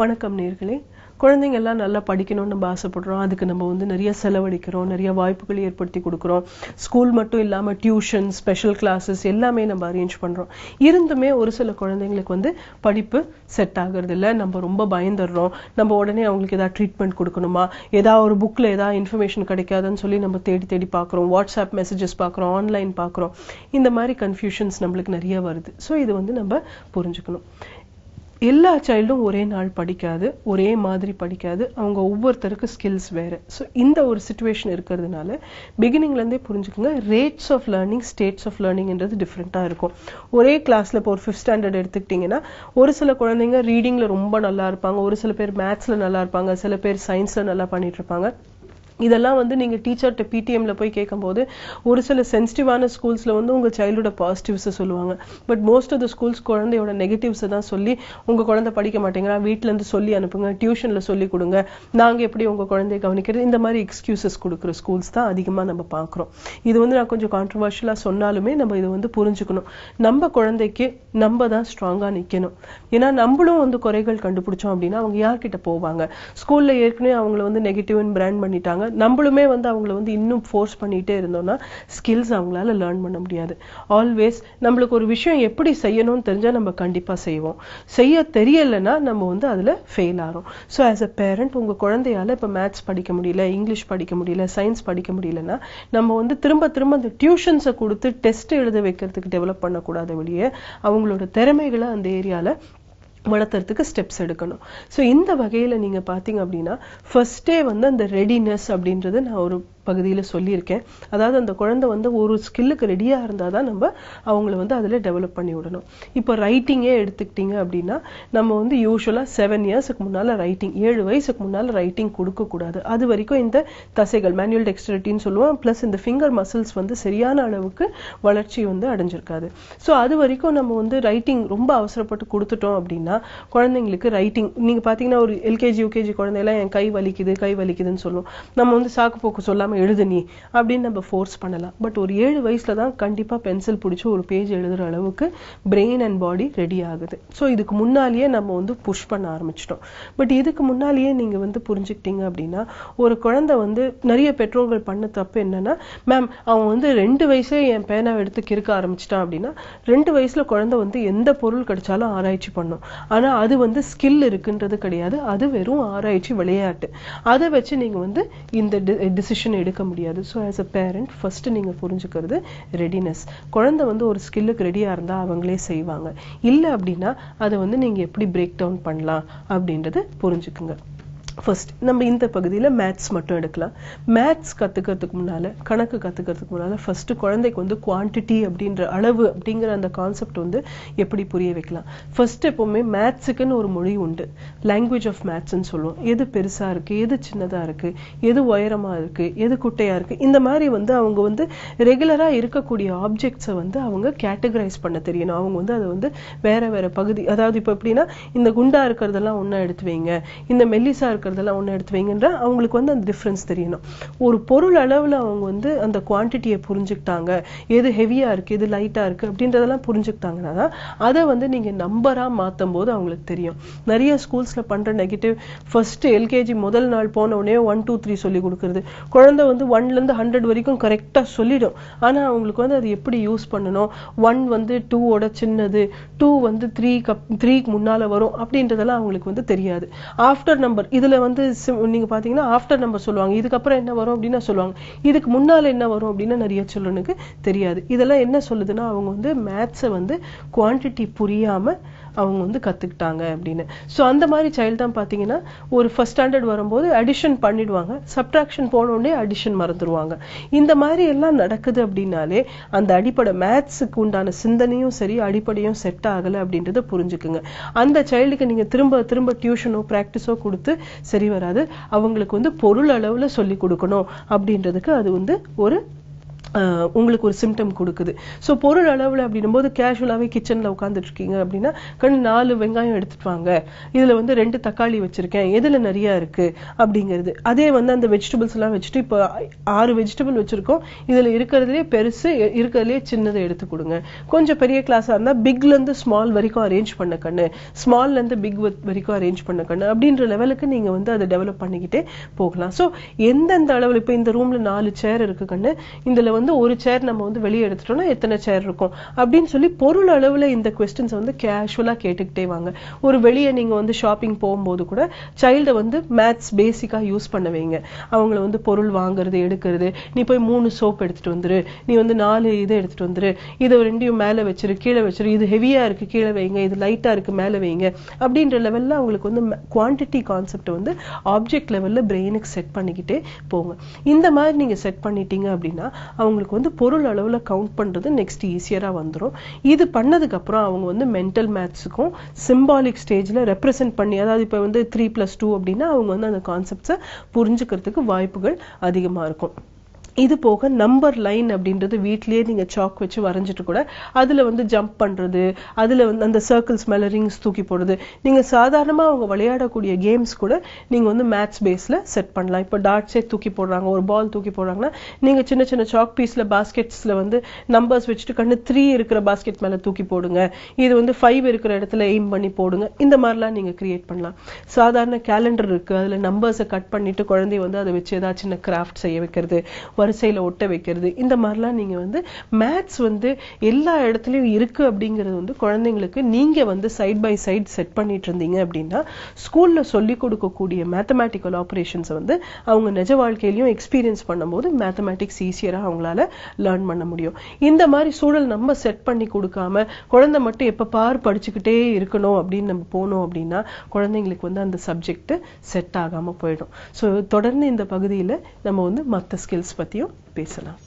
வணக்கம் நேயர்களே. குழந்தைங்க எல்லாம் நல்லா படிக்கணும்னு நம்ம ஆசைப்படுறோம். அதுக்கு நம்ம வந்து நிறைய செலவழிக்கிறோம், நிறைய வாய்ப்புகளை ஏற்படுத்தி கொடுக்குறோம். ஸ்கூல் மட்டும் இல்லாமல் டியூஷன், ஸ்பெஷல் கிளாஸஸ் எல்லாமே நம்ம அரேஞ்ச் பண்ணுறோம். இருந்துமே ஒரு சில குழந்தைங்களுக்கு வந்து படிப்பு செட் ஆகுறது இல்லை. நம்ம ரொம்ப பயந்துடுறோம். நம்ம உடனே அவங்களுக்கு ஏதாவது ட்ரீட்மெண்ட் கொடுக்கணுமா, ஏதாவது ஒரு புக்கில் ஏதாவது இன்ஃபர்மேஷன் கிடைக்காதுன்னு சொல்லி நம்ம தேடி தேடி பார்க்குறோம். வாட்ஸ்அப் மெசேஜஸ் பார்க்குறோம், ஆன்லைன் பார்க்குறோம். இந்த மாதிரி கன்ஃபியூஷன்ஸ் நம்மளுக்கு நிறைய வருது. ஸோ இது வந்து நம்ம புரிஞ்சுக்கணும். எல்லா சைல்டும் ஒரே நாள் படிக்காது, ஒரே மாதிரி படிக்காது. அவங்க ஒவ்வொருத்தருக்கு ஸ்கில்ஸ் வேறு. ஸோ இந்த ஒரு சிச்சுவேஷன் இருக்கிறதுனால பிகினிங்லேருந்தே புரிஞ்சுக்கோங்க, rates of learning, states of லேர்னிங்ன்றது டிஃப்ரெண்ட்டாக இருக்கும். ஒரே கிளாஸில் இப்போ ஒரு 5th ஸ்டாண்டர்ட் எடுத்துக்கிட்டிங்கன்னா, ஒரு சில குழந்தைங்க ரீடிங்கில் ரொம்ப நல்லா இருப்பாங்க, ஒரு சில பேர் மேத்ஸில் நல்லா இருப்பாங்க, சில பேர் சயின்ஸில் நல்லா பண்ணிட்டு இருப்பாங்க. இதெல்லாம் வந்து நீங்கள் டீச்சர்கிட்ட பிடிஎம்ல போய் கேட்கும்போது ஒரு சில சென்சிட்டிவான ஸ்கூல்ஸில் வந்து உங்கள் சைல்டோட பாசிட்டிவ்ஸை சொல்லுவாங்க. But most of the schools குழந்தையோட நெகட்டிவ்ஸை தான் சொல்லி, உங்கள் குழந்தை படிக்க மாட்டேங்கிறா, வீட்டிலேருந்து சொல்லி அனுப்புங்க, டியூஷனில் சொல்லி கொடுங்க, நாங்கள் எப்படி உங்கள் குழந்தைய கவனிக்கிறது, இந்த மாதிரி எக்ஸ்கியூசஸ் கொடுக்குற ஸ்கூல்ஸ் தான் அதிகமாக நம்ம பார்க்குறோம். இது வந்து நான் கொஞ்சம் கான்ட்ரவர்ஷியலாக சொன்னாலுமே நம்ம இதை வந்து புரிஞ்சுக்கணும். நம்ம குழந்தைக்கு நம்ம தான் ஸ்ட்ராங்காக நிற்கணும். ஏன்னா நம்மளும் வந்து குறைகள் கண்டுபிடிச்சோம் அப்படின்னா அவங்க யார்கிட்ட போவாங்க? ஸ்கூலில் ஏற்கனவே அவங்கள வந்து நெகட்டிவ்னு பிராண்ட் பண்ணிட்டாங்க. நம்மளுமே வந்து அவங்கள வந்து இன்னும் ஃபோர்ஸ் பண்ணிட்டே இருந்தோம்னா ஸ்கில்ஸ் அவங்களால லேர்ன் பண்ண முடியாது. ஆல்வேஸ் நம்மளுக்கு ஒரு விஷயம் எப்படி செய்யணும்னு தெரிஞ்சால் நம்ம கண்டிப்பாக செய்வோம். செய்ய தெரியலைன்னா நம்ம வந்து அதில் ஃபெயில் ஆகிறோம். ஸோ ஆஸ் அ பேரண்ட் உங்கள் குழந்தையால் இப்போ மேத்ஸ் படிக்க முடியல, இங்கிலீஷ் படிக்க முடியல, சயின்ஸ் படிக்க முடியலன்னா நம்ம வந்து திரும்ப திரும்ப அந்த டியூஷன்ஸை கொடுத்து டெஸ்ட் எழுத வைக்கிறதுக்கு டெவலப் பண்ணக்கூடாத வெளியே அவங்களோட திறமைகளை அந்த ஏரியாவில் வளர்த்துறதுக்கு ஸ்டெப்ஸ் எடுக்கணும். ஸோ இந்த வகையில் நீங்கள் பார்த்தீங்க அப்படின்னா ஃபர்ஸ்டே வந்து அந்த ரெடினஸ் அப்படின்றது நான் ஒரு பகுதியில் சொல்லியிருக்கேன். அதாவது அந்த குழந்தை வந்து ஒரு ஸ்கில்லுக்கு ரெடியாக இருந்தால் தான் நம்ம அவங்கள வந்து அதில் டெவலப் பண்ணி விடணும். இப்போ ரைட்டிங்கே எடுத்துக்கிட்டிங்க அப்படின்னா நம்ம வந்து யூஸ்வலாக 7 இயர்ஸுக்கு முன்னால் ரைட்டிங், 7 வயசுக்கு முன்னால் ரைட்டிங் கொடுக்கக்கூடாது. அது வரைக்கும் இந்த தசைகள், மேனுவல் டெக்ஸ்டரிட்டின்னு சொல்லுவோம், ப்ளஸ் இந்த ஃபிங்கர் மசில்ஸ் வந்து சரியான அளவுக்கு வளர்ச்சி வந்து அடைஞ்சிருக்காது. ஸோ அது வரைக்கும் நம்ம வந்து ரைட்டிங் ரொம்ப அவசரப்பட்டு கொடுத்துட்டோம் அப்படின்னா குழந்தைங்களுக்கு ரைட்டிங், நீங்கள் பார்த்தீங்கன்னா ஒரு எல்கேஜி யூகேஜி குழந்தையெல்லாம் என் கை வலிக்குதுன்னு சொல்லுவோம். நம்ம வந்து சாக்கு போக்கு சொல்லாமல் எழுது நீ அப்படின்னு நம்ம ஃபோர்ஸ் பண்ணலாம். பட் ஒரு 7 வயசுல தான் கண்டிப்பாக பென்சில் பிடிச்சி ஒரு பேஜ் எழுதுற அளவுக்கு பிரெயின் அண்ட் பாடி ரெடி ஆகுது. ஸோ இதுக்கு முன்னாலேயே நம்ம வந்து புஷ் பண்ண ஆரம்பிச்சிட்டோம். பட் இதுக்கு முன்னாலேயே நீங்கள் வந்து புரிஞ்சுக்கிட்டீங்க அப்படின்னா ஒரு குழந்தை வந்து நிறைய பெற்றோர்கள் பண்ண தப்பு என்னன்னா, மேம் அவன் வந்து 2 வயசே என் பேனாவை எடுத்து கிறுக்க ஆரம்பிச்சிட்டான் அப்படின்னா 2 வயசுல குழந்தை வந்து எந்த பொருள் கிடைச்சாலும் ஆராய்ச்சி பண்ணும். ஆனா அது வந்து ஸ்கில் இருக்குன்றது கிடையாது. அது வெறும் ஆராய்ச்சி, விளையாட்டு. அதை வச்சு நீங்க வந்து இந்த டிசிஷன் எடுக்க முடியாது. So as a parent first நீங்க புரிஞ்சுக்கிறது ரெடினஸ். குழந்தை வந்து ஒரு ஸ்கில்லுக்கு ரெடியா இருந்தா அவங்களே செய்வாங்க. இல்லை அப்படின்னா அதை வந்து நீங்க எப்படி பிரேக் டவுன் பண்ணலாம் அப்படின்றது புரிஞ்சுக்குங்க. ஃபர்ஸ்ட் நம்ம இந்த பகுதியில் மேத்ஸ் மட்டும் எடுக்கலாம். மேத்ஸ் கற்றுக்கிறதுக்கு முன்னால், கணக்கு கற்றுக்கிறதுக்கு முன்னால் ஃபர்ஸ்ட் குழந்தைக்கு வந்து குவான்டிட்டி அப்படின்ற அளவு அப்படிங்கிற அந்த கான்செப்ட் வந்து எப்படி புரிய வைக்கலாம். ஃபர்ஸ்ட் எப்போவுமே மேத்ஸுக்குன்னு ஒரு மொழி உண்டு, லாங்குவேஜ் ஆஃப் மேத்ஸ்ன்னு சொல்லுவோம். எது பெருசாக இருக்குது, எது சின்னதாக இருக்குது, எது உயரமாக இருக்குது, எது குட்டையாக இருக்குது, இந்த மாதிரி வந்து அவங்க வந்து ரெகுலராக இருக்கக்கூடிய ஆப்ஜெக்ட்ஸை வந்து அவங்க கேட்டகரைஸ் பண்ண தெரியணும். அவங்க வந்து அதை வந்து வேற வேற பகுதி, அதாவது இப்போ எப்படின்னா இந்த குண்டா இருக்கிறதெல்லாம் ஒன்றா எடுத்து வைங்க, இந்த மெல்லிசா இருக்கிறதெல்லாம் ஒன்று எடுத்து வைங்கன்ற அவங்களுக்கு வந்து அந்த டிஃப்ரென்ஸ் தெரியணும். ஒரு பொருள் அளவில் அவங்க வந்து அந்த குவான்டிட்டியை புரிஞ்சுக்கிட்டாங்க, எது ஹெவியா இருக்கு, எது லைட்டா இருக்கு அப்படின்றதெல்லாம் புரிஞ்சுக்கிட்டாங்கன்னா தான் அதை வந்து நீங்க நம்பரா மாற்றும் போது அவங்களுக்கு தெரியும். நிறைய ஸ்கூல்ஸ்ல பண்ற நெகட்டிவ், ஃபர்ஸ்ட் எல்கேஜி முதல் நாள் போன உடனே 1 2 3 சொல்லி கொடுக்கறது. குழந்தை வந்து 1லேருந்து 100 வரைக்கும் கரெக்டா சொல்லிடும். ஆனா அவங்களுக்கு வந்து அது எப்படி யூஸ் பண்ணணும், 1 வந்து 2ஓட சின்னது, 2 வந்து 3க்கு முன்னால வரும் அப்படின்றதெல்லாம் அவங்களுக்கு வந்து தெரியாது. ஆஃப்டர் நம்பர் இதுல வந்து நீங்க பாத்தீங்கன்னா ஆஃப்டர் நம்பர் சொல்லுவாங்க, இதுக்கப்புறம் என்ன வரும் அப்படின்னு சொல்லுவாங்க, இதுக்கு முன்னால என்ன வரும் அப்படின்னு நிறைய சில்ட்ரனுக்கு தெரியாது. இதெல்லாம் என்ன சொல்லுதுன்னா அவங்க வந்து மேத்ஸை வந்து குவான்டிட்டி புரியாம அவங்க வந்து கத்துக்கிட்டாங்க அப்படின்னு. ஸோ அந்த மாதிரி சைல்டு தான் பார்த்தீங்கன்னா ஒரு 1st ஸ்டாண்டர்ட் வரும்போது அடிஷன் பண்ணிடுவாங்க, சப்ட்ராக்ஷன் போன உடனே அடிஷன் மறந்துடுவாங்க. இந்த மாதிரி எல்லாம் நடக்குது அப்படின்னாலே அந்த அடிப்படை மேத்ஸுக்கு உண்டான சிந்தனையும் சரி, அடிப்படையும் செட் ஆகலை அப்படின்றத புரிஞ்சுக்குங்க. அந்த சைல்டுக்கு நீங்க திரும்ப திரும்ப டியூஷனோ ப்ராக்டிஸோ கொடுத்து சரி வராது. அவங்களுக்கு வந்து பொருள் அளவுல சொல்லி கொடுக்கணும் அப்படின்றதுக்கு அது வந்து ஒரு உங்களுக்கு ஒரு சிம்டம் கொடுக்குது. ஸோ பொருள் அளவில் அப்படின்னும் போது கேஷுவலாகவே கிச்சனில் உட்காந்துட்டு இருக்கீங்க அப்படின்னா கண்ணு 4 வெங்காயம் எடுத்துட்டு வாங்க, இதில் வந்து 2 தக்காளி வச்சிருக்கேன், எதில் நிறையா இருக்கு அப்படிங்கிறது. அதே வந்து அந்த வெஜிடபிள்ஸ் எல்லாம் வச்சுட்டு இப்போ 6 வெஜிடபிள் வச்சிருக்கோம், இதில் இருக்கிறதுலே பெருசு இருக்கிறதுலே சின்னதை எடுத்து கொடுங்க. கொஞ்சம் பெரிய கிளாஸாக இருந்தால் பிக்லேருந்து ஸ்மால் வரைக்கும் அரேஞ்ச் பண்ண கண்ணு, ஸ்மால்லேருந்து பிக் வரைக்கும் அரேஞ்ச் பண்ண கண்ணு அப்படின்ற லெவலுக்கு நீங்கள் வந்து அதை டெவலப் பண்ணிக்கிட்டே போகலாம். ஸோ எந்தெந்த அளவில் இப்போ இந்த ரூமில் 4 சேர் இருக்கு கண்ணு, இதில் வந்து ஒரு சேர் நம்ம வந்து வெளியே எடுத்துட்டோம்னா எத்தனை சேர் இருக்கும் அப்படின்னு சொல்லி பொருள் அளவுல இந்த கொஸ்டின்ஸ் வந்து கேஷுவலா கேட்டுக்கிட்டே வாங்க. ஒரு வெளியே நீங்க வந்து ஷாப்பிங் போகும்போது கூட சைல்டை வந்து மேத்ஸ் பேசிக்கா யூஸ் பண்ண வைங்க. அவங்கள வந்து பொருள் வாங்குறது எடுக்கிறது, நீ போய் 3 சோப் எடுத்துட்டு வந்துரு, நீ வந்து 4 இதை எடுத்துட்டு வந்துரு, இதை 2 மேல வச்சிரு, கீழே வச்சிரு, இது ஹெவியா இருக்கு கீழே வைங்க, இது லைட்டா இருக்கு மேல வைங்க அப்படின்ற லெவல்ல அவங்களுக்கு வந்து குவான்டிட்டி கான்செப்ட் வந்து ஆப்ஜெக்ட் லெவல்ல பிரெயினுக்கு செட் பண்ணிக்கிட்டே போங்க. இந்த மாதிரி நீங்க செட் பண்ணிட்டீங்க அப்படின்னா அவங்களுக்கு வந்து பொருள் அளவுல கவுண்ட் பண்றது நெக்ஸ்ட் ஈஸியரா வந்துடும். இது பண்ணதுக்கு அப்புறம் அவங்க வந்து மென்டல் மேத்ஸுக்கும் சிம்பாலிக் ஸ்டேஜ்ல ரெப்ரசென்ட் பண்ணி, அதாவது இப்ப வந்து 3+2 அப்படின்னா அவங்க வந்து அந்த கான்செப்ட்ஸை புரிஞ்சுக்கிறதுக்கு வாய்ப்புகள் அதிகமா இருக்கும். இது போக நம்பர் லைன் அப்படின்றது வீட்லயே நீங்க சாக் வச்சு வரைஞ்சிட்டு கூட அதுல வந்து ஜம்ப் பண்றது, அதுல வந்து அந்த சர்க்கிள்ஸ் மேல ரிங்ஸ் தூக்கி போடுறது, நீங்க சாதாரணமா அவங்க விளையாடக்கூடிய கேம்ஸ் கூட நீங்க வந்து மேத்ஸ் பேஸ்ல செட் பண்ணலாம். இப்போ டாட்ஸே தூக்கி போடுறாங்க, ஒரு பால் தூக்கி போடுறாங்கன்னா நீங்க சின்ன சின்ன சாக் பீஸ்ல பாஸ்கெட்ஸ்ல வந்து நம்பர்ஸ் வச்சுட்டு கண்ணு 3 இருக்கிற பாஸ்கெட் மேல தூக்கி போடுங்க, இது வந்து 5 இருக்கிற இடத்துல எய்ம் பண்ணி போடுங்க, இந்த மாதிரிலாம் நீங்க கிரியேட் பண்ணலாம். சாதாரண கேலண்டர் இருக்கு, அதுல நம்பர்ஸை கட் பண்ணிட்டு குழந்தை வந்து அதை வச்சு ஏதாவது சின்ன கிராஃப்ட் செய்ய வைக்கிறது, வரிசையில ஒட்ட வைக்கிறது, இந்த மாதிரிலாம் நீங்க வந்து மேத்ஸ் வந்து எல்லா இடத்துலயும் இருக்கு அப்படிங்கிறது வந்து குழந்தைங்களுக்கு நீங்க வந்து சைட் பை சைட் செட் பண்ணிட்டு இருந்தீங்க அப்படின்னா ஸ்கூல்ல சொல்லி கொடுக்கக்கூடிய மேத்தமேட்டிக்கல் ஆபரேஷன்ஸ் வந்து அவங்க நிஜ வாழ்க்கையிலையும் எக்ஸ்பீரியன்ஸ் பண்ணும்போது மேத்தமேட்டிக்ஸ் ஈஸியரா அவங்களால லேர்ன் பண்ண முடியும். இந்த மாதிரி சூழல் நம்ம செட் பண்ணி கொடுக்காம குழந்தை மட்டும் எப்ப பார் படிச்சுக்கிட்டே இருக்கணும் அப்படின்னு நம்ம போனோம் அப்படின்னா குழந்தைங்களுக்கு வந்து அந்த சப்ஜெக்ட் செட் ஆகாம போயிடும். ஸோ தொடர்ந்து இந்த பகுதியில் நம்ம வந்து மற்ற ஸ்கில்ஸ் பத்தியும் பேசலாம்.